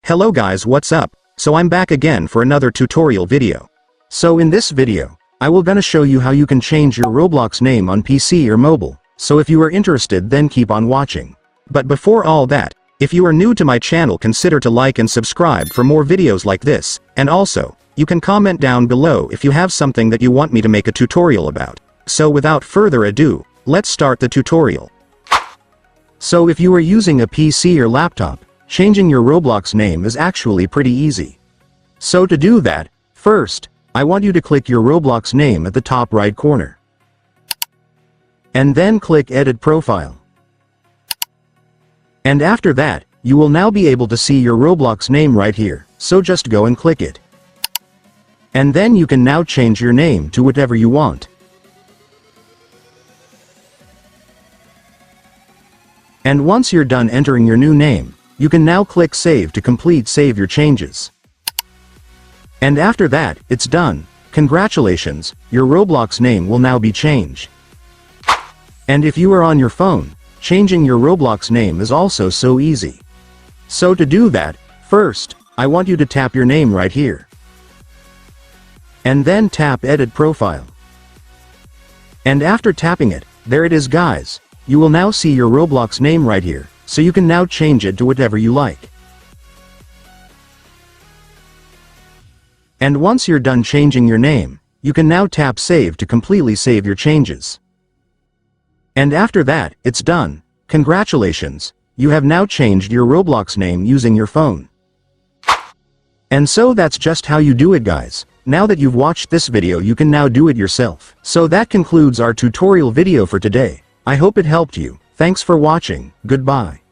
Hello guys, what's up? So I'm back again for another tutorial video. So in this video, I will gonna show you how you can change your Roblox name on PC or mobile. So if you are interested, then keep on watching. But before all that, if you are new to my channel, consider to like and subscribe for more videos like this, and also, you can comment down below if you have something that you want me to make a tutorial about. So without further ado, let's start the tutorial. So if you are using a PC or laptop, changing your Roblox name is actually pretty easy. So to do that, first, I want you to click your Roblox name at the top right corner. And then click Edit Profile. And after that, you will now be able to see your Roblox name right here, so just go and click it. And then you can now change your name to whatever you want. And once you're done entering your new name, you can now click Save to save your changes. And after that, it's done. Congratulations, your Roblox name will now be changed. And if you are on your phone, changing your Roblox name is also so easy. So to do that, first, I want you to tap your name right here. And then tap Edit Profile. And after tapping it, there it is guys. You will now see your Roblox name right here, so you can now change it to whatever you like. And once you're done changing your name, you can now tap Save to save your changes. And after that, it's done. Congratulations, you have now changed your Roblox name using your phone. And so that's just how you do it guys. Now that you've watched this video, you can now do it yourself. So that concludes our tutorial video for today. I hope it helped you. Thanks for watching. Goodbye.